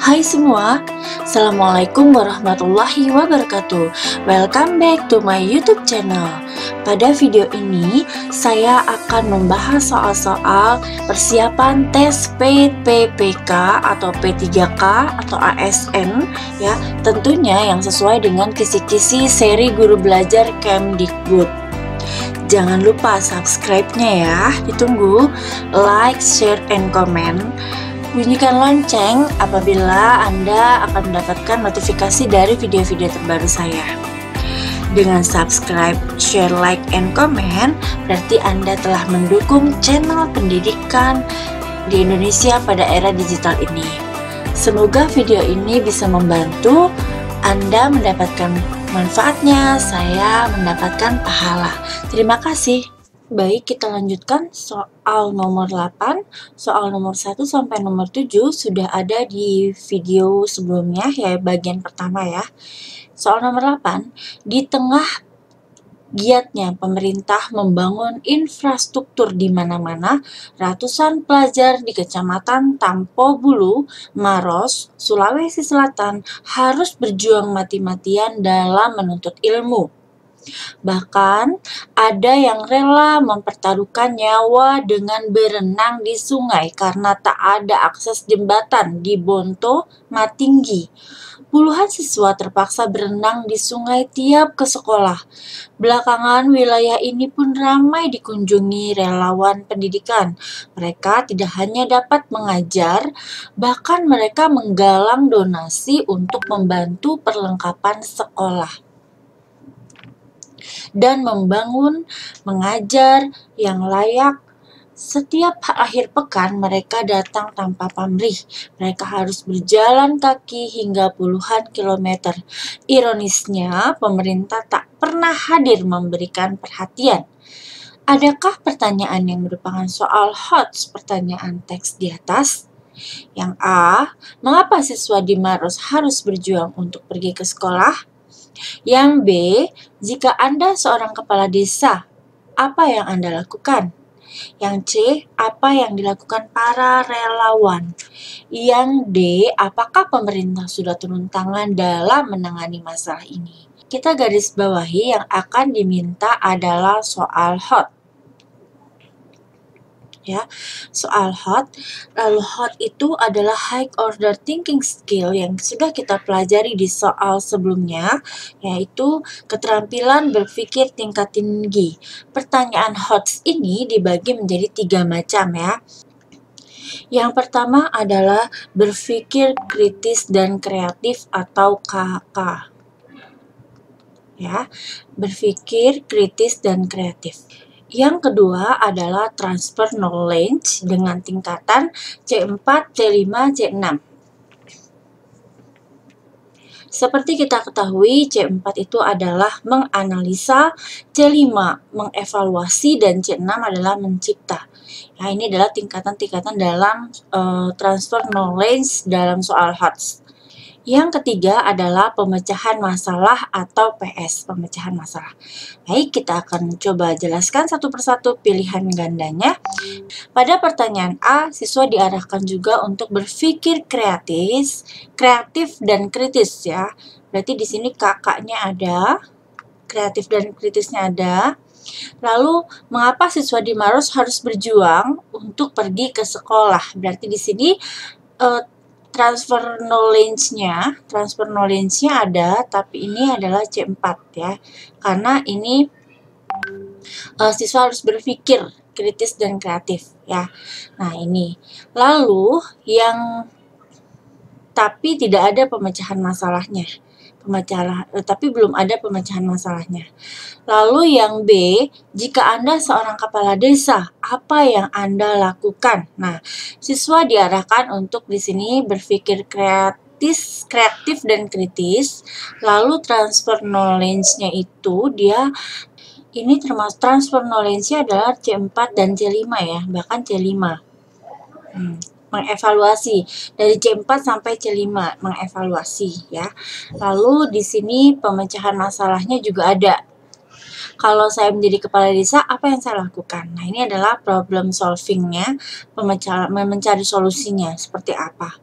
Hai semua, Assalamualaikum warahmatullahi wabarakatuh. Welcome back to my YouTube channel. Pada video ini, saya akan membahas soal-soal persiapan tes PPPK atau P3K atau ASN ya, tentunya yang sesuai dengan kisi-kisi seri guru belajar Kemdikbud. Jangan lupa subscribe-nya ya, ditunggu, like, share, and comment. Bunyikan lonceng apabila Anda akan mendapatkan notifikasi dari video-video terbaru saya. Dengan subscribe, share, like, and comment, berarti Anda telah mendukung channel pendidikan di Indonesia pada era digital ini. Semoga video ini bisa membantu Anda mendapatkan manfaatnya, saya mendapatkan pahala. Terima kasih. Baik, kita lanjutkan soal nomor 8, soal nomor 1 sampai nomor 7 sudah ada di video sebelumnya ya, bagian pertama ya. Soal nomor 8, di tengah giatnya pemerintah membangun infrastruktur di mana-mana, ratusan pelajar di Kecamatan Tampo Bulu, Maros, Sulawesi Selatan harus berjuang mati-matian dalam menuntut ilmu. Bahkan ada yang rela mempertaruhkan nyawa dengan berenang di sungai karena tak ada akses jembatan di Bonto Matinggi. Puluhan siswa terpaksa berenang di sungai tiap ke sekolah. Belakangan wilayah ini pun ramai dikunjungi relawan pendidikan. Mereka tidak hanya dapat mengajar, bahkan mereka menggalang donasi untuk membantu perlengkapan sekolah dan membangun mengajar yang layak. Setiap akhir pekan mereka datang tanpa pamrih. Mereka harus berjalan kaki hingga puluhan kilometer. Ironisnya, pemerintah tak pernah hadir memberikan perhatian. Adakah pertanyaan yang merupakan soal hot pertanyaan teks di atas? Yang A, mengapa siswa di Maros harus berjuang untuk pergi ke sekolah? Yang B, jika Anda seorang kepala desa, apa yang Anda lakukan? Yang C, apa yang dilakukan para relawan? Yang D, apakah pemerintah sudah turun tangan dalam menangani masalah ini? Kita garis bawahi yang akan diminta adalah soal hot. Ya, soal hot. Lalu hot itu adalah high order thinking skill yang sudah kita pelajari di soal sebelumnya, yaitu keterampilan berpikir tingkat tinggi. Pertanyaan hot ini dibagi menjadi 3 macam ya. Yang pertama adalah berpikir kritis dan kreatif atau KK. Ya, berpikir kritis dan kreatif. Yang kedua adalah transfer knowledge dengan tingkatan C4, C5, C6. Seperti kita ketahui, C4 itu adalah menganalisa, C5 mengevaluasi, dan C6 adalah mencipta. Nah, ini adalah tingkatan-tingkatan dalam transfer knowledge dalam soal HOTS. Yang ketiga adalah pemecahan masalah atau PS, pemecahan masalah. Baik, kita akan coba jelaskan satu persatu pilihan gandanya. Pada pertanyaan A, siswa diarahkan juga untuk berpikir kreatif dan kritis ya. Berarti di sini kakaknya ada, kreatif dan kritisnya ada. Lalu, mengapa siswa di Maros harus berjuang untuk pergi ke sekolah? Berarti di sini transfer knowledge-nya ada, tapi ini adalah C4 ya. Karena ini siswa harus berpikir kritis dan kreatif ya. Nah, ini. Lalu tapi tidak ada pemecahan masalahnya. Tapi belum ada pemecahan masalahnya. Lalu yang B, jika Anda seorang kepala desa, apa yang Anda lakukan? Nah, siswa diarahkan untuk di sini berpikir kreatif dan kritis. Lalu transfer knowledge-nya itu ini termasuk transfer knowledge-nya adalah C4 dan C5 ya, bahkan C5. Mengevaluasi dari C4 sampai C5 mengevaluasi ya. Lalu di sini pemecahan masalahnya juga ada. Kalau saya menjadi kepala desa, apa yang saya lakukan? Nah, ini adalah problem solving-nya, mencari solusinya seperti apa.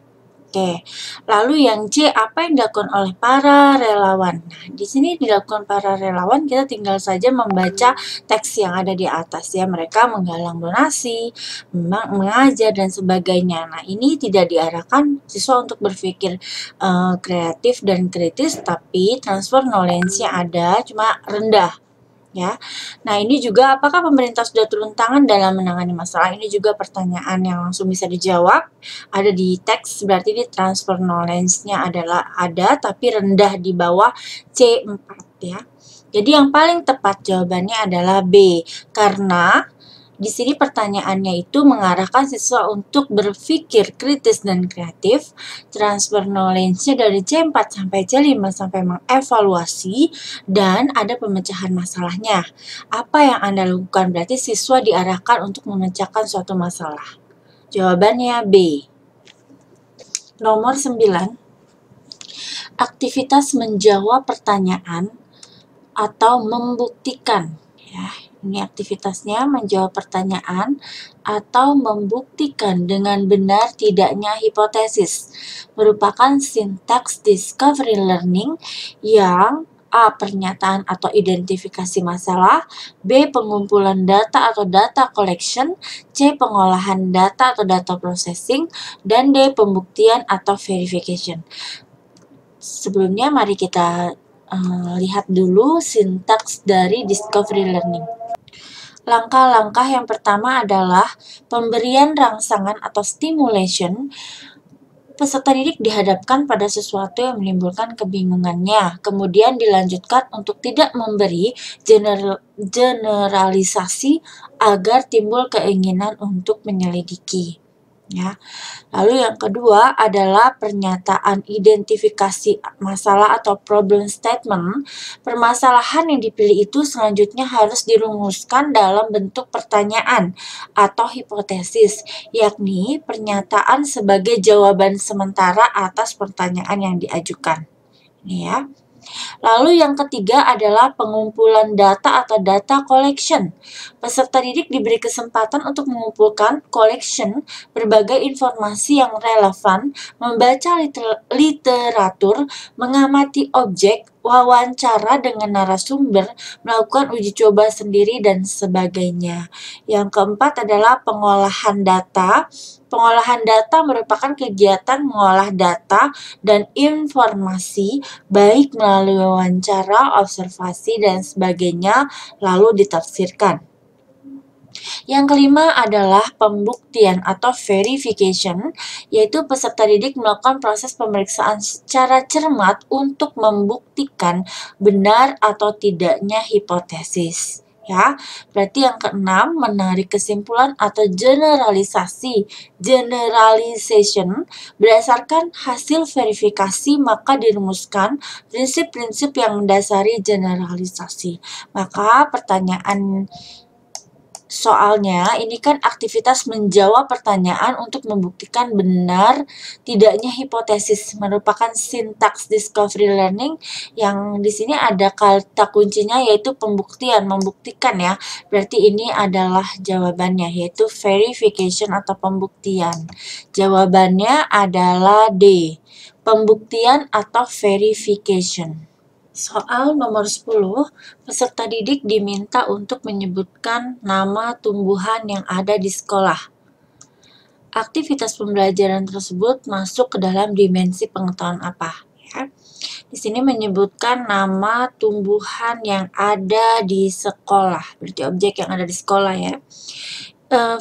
Oke, lalu yang C, apa yang dilakukan oleh para relawan? Nah, di sini dilakukan para relawan, kita tinggal saja membaca teks yang ada di atas ya. Mereka menggalang donasi, mengajar, dan sebagainya. Nah, ini tidak diarahkan siswa untuk berpikir kreatif dan kritis, tapi transfer knowledge-nya ada, cuma rendah. Ya. Nah, ini juga apakah pemerintah sudah turun tangan dalam menangani masalah? Ini juga pertanyaan yang langsung bisa dijawab. Ada di teks, berarti di transfer knowledge-nya adalah ada tapi rendah di bawah C4 ya. Jadi yang paling tepat jawabannya adalah B, karena di sini pertanyaannya itu mengarahkan siswa untuk berpikir kritis dan kreatif. Transfer knowledge-nya dari C4 sampai C5 sampai mengevaluasi dan ada pemecahan masalahnya. Apa yang Anda lakukan? Berarti siswa diarahkan untuk memecahkan suatu masalah. Jawabannya B. Nomor 9. Aktivitas menjawab pertanyaan atau membuktikan ya. Ini aktivitasnya menjawab pertanyaan atau membuktikan dengan benar tidaknya hipotesis. Merupakan sintaks discovery learning yang A. Pernyataan atau identifikasi masalah, B. Pengumpulan data atau data collection, C. Pengolahan data atau data processing, dan D. Pembuktian atau verification. Sebelumnya mari kita lihat dulu sintaks dari discovery learning. Langkah-langkah yang pertama adalah pemberian rangsangan atau stimulation. Peserta didik dihadapkan pada sesuatu yang menimbulkan kebingungannya, kemudian dilanjutkan untuk tidak memberi generalisasi agar timbul keinginan untuk menyelidiki. Ya. Lalu yang kedua adalah pernyataan identifikasi masalah atau problem statement. Permasalahan yang dipilih itu selanjutnya harus dirumuskan dalam bentuk pertanyaan atau hipotesis, yakni pernyataan sebagai jawaban sementara atas pertanyaan yang diajukan. Ini ya. Lalu yang ketiga adalah pengumpulan data atau data collection. Peserta didik diberi kesempatan untuk mengumpulkan collection berbagai informasi yang relevan, membaca literatur, mengamati objek, wawancara dengan narasumber, melakukan uji coba sendiri, dan sebagainya. Yang keempat adalah pengolahan data. Pengolahan data merupakan kegiatan mengolah data dan informasi baik melalui wawancara, observasi, dan sebagainya, lalu ditafsirkan. Yang kelima adalah pembuktian atau verification, yaitu peserta didik melakukan proses pemeriksaan secara cermat untuk membuktikan benar atau tidaknya hipotesis. Ya, berarti yang keenam menarik kesimpulan atau generalisasi, generalization. Berdasarkan hasil verifikasi maka dirumuskan prinsip-prinsip yang mendasari generalisasi. Maka pertanyaan soalnya ini kan aktivitas menjawab pertanyaan untuk membuktikan benar tidaknya hipotesis, merupakan sintaks discovery learning yang di sini ada kata kuncinya yaitu pembuktian, membuktikan ya. Berarti ini adalah jawabannya yaitu verification atau pembuktian. Jawabannya adalah D, pembuktian atau verification. Soal nomor 10, peserta didik diminta untuk menyebutkan nama tumbuhan yang ada di sekolah. Aktivitas pembelajaran tersebut masuk ke dalam dimensi pengetahuan apa? Ya. Di sini menyebutkan nama tumbuhan yang ada di sekolah, berarti objek yang ada di sekolah ya.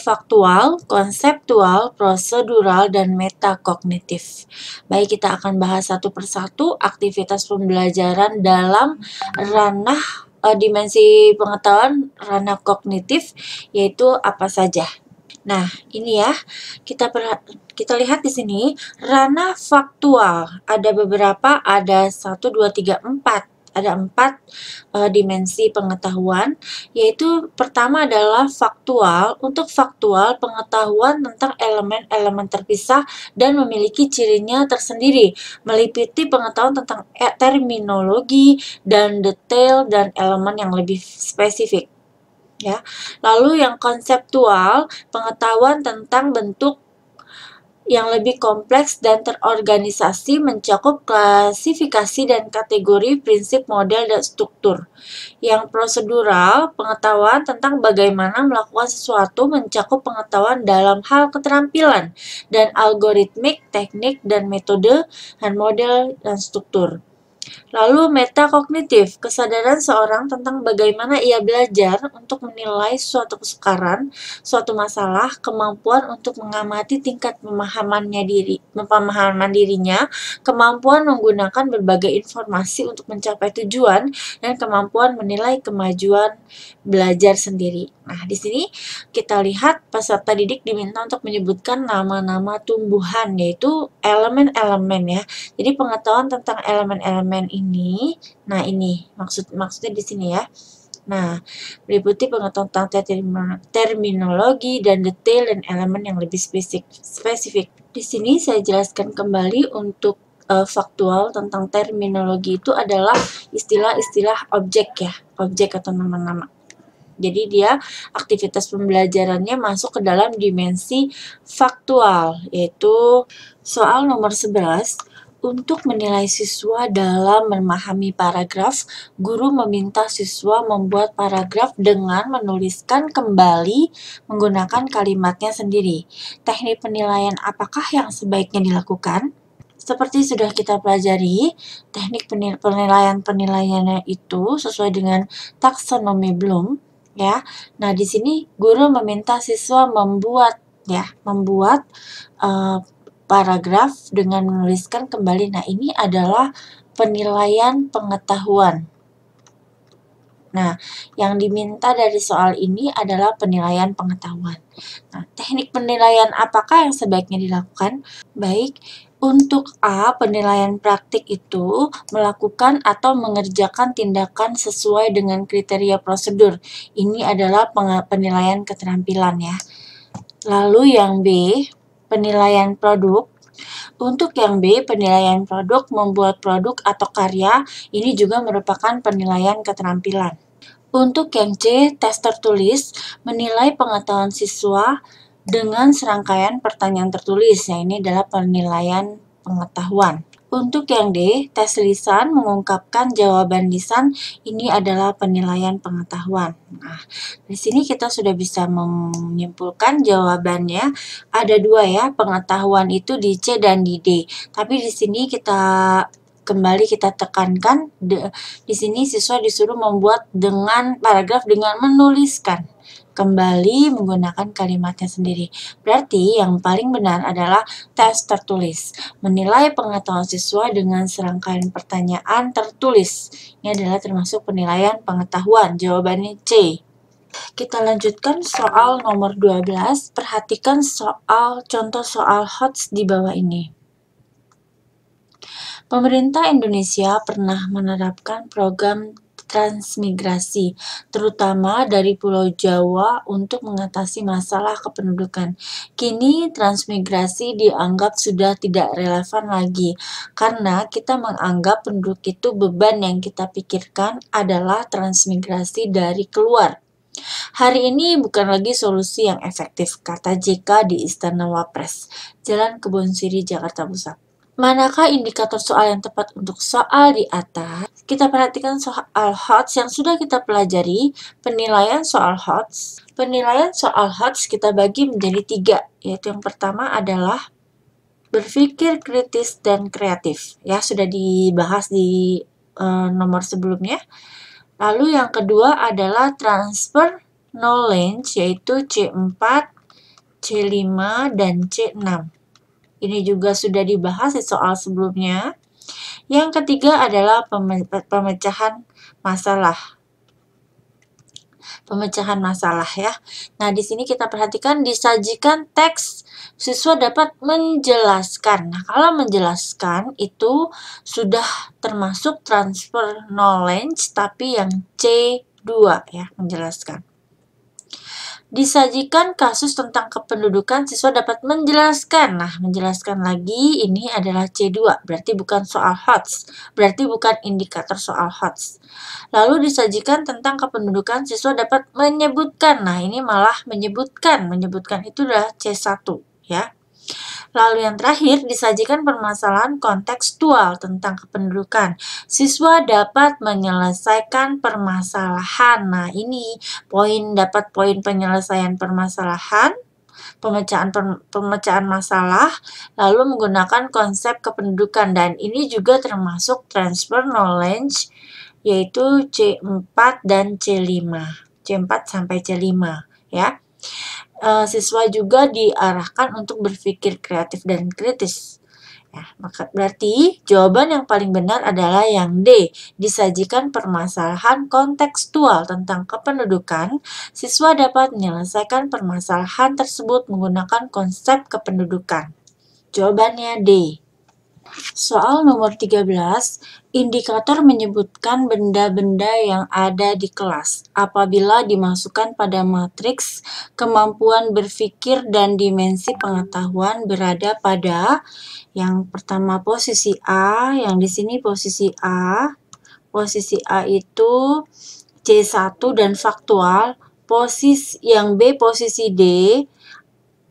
Faktual, konseptual, prosedural, dan metakognitif. Baik, kita akan bahas satu persatu aktivitas pembelajaran dalam ranah dimensi pengetahuan, ranah kognitif, yaitu apa saja. Nah, ini ya, kita lihat di sini, ranah faktual. Ada beberapa, ada 1, 2, 3, 4. Ada 4 dimensi pengetahuan, yaitu pertama adalah faktual. Untuk faktual, pengetahuan tentang elemen-elemen terpisah dan memiliki cirinya tersendiri, meliputi pengetahuan tentang terminologi dan detail dan elemen yang lebih spesifik. Ya. Lalu yang konseptual, pengetahuan tentang bentuk yang lebih kompleks dan terorganisasi, mencakup klasifikasi dan kategori, prinsip, model, dan struktur. Yang prosedural, pengetahuan tentang bagaimana melakukan sesuatu, mencakup pengetahuan dalam hal keterampilan, dan algoritmik, teknik, dan metode, dan model, dan struktur. Lalu metakognitif, kesadaran seorang tentang bagaimana ia belajar untuk menilai suatu kesukaran, suatu masalah, kemampuan untuk mengamati tingkat pemahaman dirinya, kemampuan menggunakan berbagai informasi untuk mencapai tujuan, dan kemampuan menilai kemajuan belajar sendiri. Nah, di sini kita lihat peserta didik diminta untuk menyebutkan nama-nama tumbuhan, yaitu elemen-elemen ya. Jadi pengetahuan tentang elemen-elemen ini, nah ini maksudnya di sini ya. Nah, meliputi pengetahuan tentang terminologi dan detail dan elemen yang lebih spesifik. Di sini saya jelaskan kembali untuk faktual tentang terminologi itu adalah istilah-istilah objek ya, objek atau nama-nama. Jadi dia aktivitas pembelajarannya masuk ke dalam dimensi faktual, yaitu soal nomor 11. Untuk menilai siswa dalam memahami paragraf, guru meminta siswa membuat paragraf dengan menuliskan kembali menggunakan kalimatnya sendiri. Teknik penilaian apakah yang sebaiknya dilakukan? Seperti sudah kita pelajari, teknik penilaiannya itu sesuai dengan taksonomi Bloom, ya. Nah, di sini guru meminta siswa membuat paragraf dengan menuliskan kembali. Nah, ini adalah penilaian pengetahuan. Nah, yang diminta dari soal ini adalah penilaian pengetahuan. Nah, teknik penilaian apakah yang sebaiknya dilakukan? Baik, untuk A, penilaian praktik itu melakukan atau mengerjakan tindakan sesuai dengan kriteria prosedur. Ini adalah penilaian keterampilan ya. Lalu yang B, penilaian produk. Untuk yang B, penilaian produk, membuat produk atau karya, ini juga merupakan penilaian keterampilan. Untuk yang C, tes tertulis, menilai pengetahuan siswa dengan serangkaian pertanyaan tertulis. Nah, ini adalah penilaian pengetahuan. Untuk yang D, tes lisan, mengungkapkan jawaban lisan, ini adalah penilaian pengetahuan. Nah, di sini kita sudah bisa menyimpulkan jawabannya. Ada dua ya, pengetahuan itu di C dan di D. Tapi di sini kembali kita tekankan, di sini siswa disuruh membuat dengan paragraf dengan menuliskan kembali menggunakan kalimatnya sendiri. Berarti yang paling benar adalah tes tertulis. Menilai pengetahuan siswa dengan serangkaian pertanyaan tertulis. Ini adalah termasuk penilaian pengetahuan. Jawabannya C. Kita lanjutkan soal nomor 12. Perhatikan contoh soal HOTS di bawah ini. Pemerintah Indonesia pernah menerapkan program transmigrasi, terutama dari Pulau Jawa untuk mengatasi masalah kependudukan. Kini transmigrasi dianggap sudah tidak relevan lagi, karena kita menganggap penduduk itu beban yang kita pikirkan adalah transmigrasi dari keluar. Hari ini bukan lagi solusi yang efektif, kata JK di Istana Wapres, Jalan Kebonsiri, Jakarta Pusat. Manakah indikator soal yang tepat untuk soal di atas? Kita perhatikan soal HOTS yang sudah kita pelajari. Penilaian soal HOTS. Penilaian soal HOTS kita bagi menjadi 3, yaitu yang pertama adalah berpikir kritis dan kreatif. Ya, sudah dibahas di nomor sebelumnya. Lalu yang kedua adalah transfer knowledge, yaitu C4, C5, dan C6. Ini juga sudah dibahas di soal sebelumnya. Yang ketiga adalah pemecahan masalah. Pemecahan masalah ya. Nah, di sini kita perhatikan disajikan teks, siswa dapat menjelaskan. Nah, kalau menjelaskan itu sudah termasuk transfer knowledge, tapi yang C2 ya, menjelaskan. Disajikan kasus tentang kependudukan, siswa dapat menjelaskan. Nah, menjelaskan lagi ini adalah C2, berarti bukan soal HOTS, berarti bukan indikator soal HOTS. Lalu disajikan tentang kependudukan, siswa dapat menyebutkan. Nah, ini malah menyebutkan itu adalah C1 ya. Lalu yang terakhir, disajikan permasalahan kontekstual tentang kependudukan. Siswa dapat menyelesaikan permasalahan. Nah, ini dapat poin penyelesaian permasalahan, pemecahan masalah, lalu menggunakan konsep kependudukan, dan ini juga termasuk transfer knowledge, yaitu C4 dan C5. C4 sampai C5 ya. Siswa juga diarahkan untuk berpikir kreatif dan kritis. Ya, maka berarti jawaban yang paling benar adalah yang D. Disajikan permasalahan kontekstual tentang kependudukan, siswa dapat menyelesaikan permasalahan tersebut menggunakan konsep kependudukan. Jawabannya D. Soal nomor 13, indikator menyebutkan benda-benda yang ada di kelas apabila dimasukkan pada matriks kemampuan berpikir dan dimensi pengetahuan berada pada yang pertama posisi A, yang di sini posisi A. Posisi A itu C1 dan faktual, posisi yang B posisi D,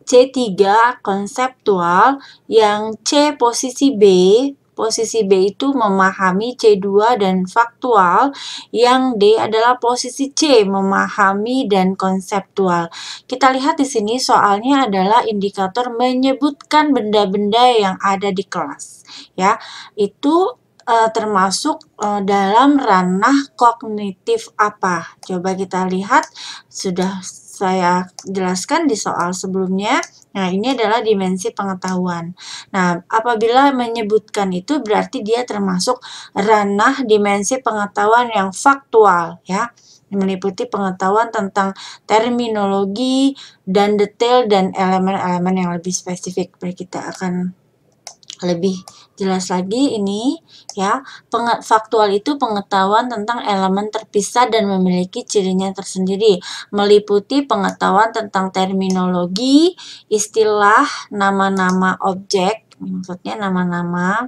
C3 konseptual, yang C posisi B itu memahami, C2 dan faktual, yang D adalah posisi C memahami dan konseptual. Kita lihat di sini soalnya adalah indikator menyebutkan benda-benda yang ada di kelas. Ya, itu termasuk dalam ranah kognitif apa? Coba kita lihat, sudah saya jelaskan di soal sebelumnya. Nah, ini adalah dimensi pengetahuan. Nah, apabila menyebutkan itu berarti dia termasuk ranah dimensi pengetahuan yang faktual, ya. Meliputi pengetahuan tentang terminologi dan detail dan elemen-elemen yang lebih spesifik. Baik, kita akan lebih jelas lagi ini ya. Faktual itu pengetahuan tentang elemen terpisah dan memiliki cirinya tersendiri, meliputi pengetahuan tentang terminologi, istilah, nama-nama objek, maksudnya nama-nama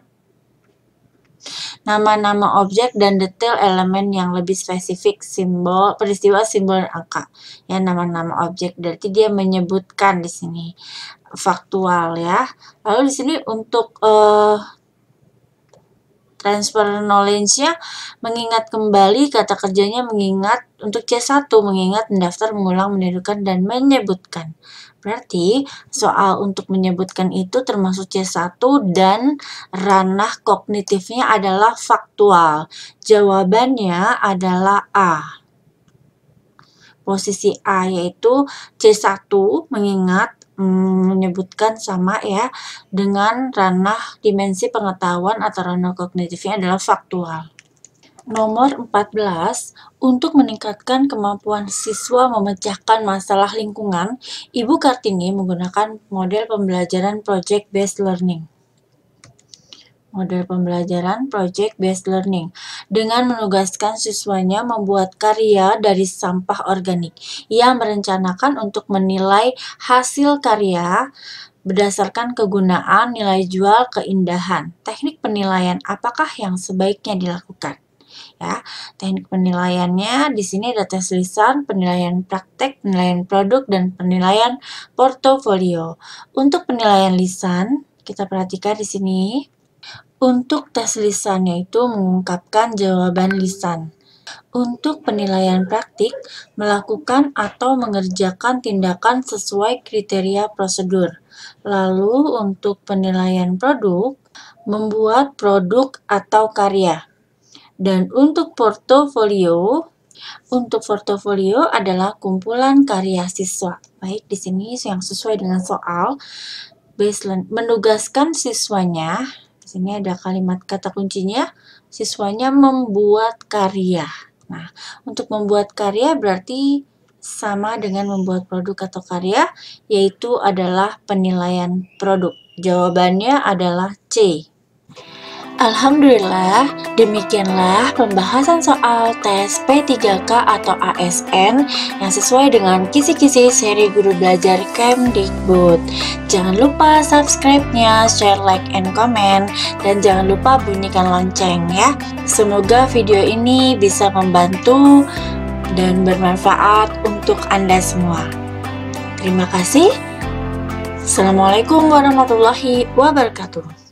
objek dan detail elemen yang lebih spesifik, simbol, peristiwa, simbol, dan angka. Ya, nama-nama objek berarti dia menyebutkan di sini faktual ya. Lalu di sini untuk transfer knowledge-nya mengingat kembali, kata kerjanya mengingat, untuk C1 mengingat, mendaftar, mengulang, menirukan, dan menyebutkan. Berarti soal untuk menyebutkan itu termasuk C1 dan ranah kognitifnya adalah faktual. Jawabannya adalah A. Posisi A yaitu C1 mengingat, menyebutkan sama ya, dengan ranah dimensi pengetahuan atau ranah kognitifnya adalah faktual. Nomor 14, untuk meningkatkan kemampuan siswa memecahkan masalah lingkungan, Ibu Kartini menggunakan model pembelajaran project-based learning. Model pembelajaran project-based learning dengan menugaskan siswanya membuat karya dari sampah organik. Ia merencanakan untuk menilai hasil karya berdasarkan kegunaan, nilai jual, keindahan. Teknik penilaian apakah yang sebaiknya dilakukan? Ya, teknik penilaiannya di sini ada tes lisan, penilaian praktek, penilaian produk, dan penilaian portofolio. Untuk penilaian lisan, kita perhatikan di sini. Untuk tes lisannya itu mengungkapkan jawaban lisan. Untuk penilaian praktik, melakukan atau mengerjakan tindakan sesuai kriteria prosedur. Lalu untuk penilaian produk, membuat produk atau karya. Dan untuk portofolio adalah kumpulan karya siswa. Baik, di sini yang sesuai dengan soal, baseline, menugaskan siswanya. Di sini ada kalimat kata kuncinya, siswanya membuat karya. Nah, untuk membuat karya berarti sama dengan membuat produk atau karya, yaitu adalah penilaian produk. Jawabannya adalah C. Alhamdulillah, demikianlah pembahasan soal tes P3K atau ASN yang sesuai dengan kisi-kisi seri Guru Belajar Kemdikbud. Jangan lupa subscribe-nya, share, like, and comment, dan jangan lupa bunyikan lonceng ya. Semoga video ini bisa membantu dan bermanfaat untuk Anda semua. Terima kasih. Assalamualaikum warahmatullahi wabarakatuh.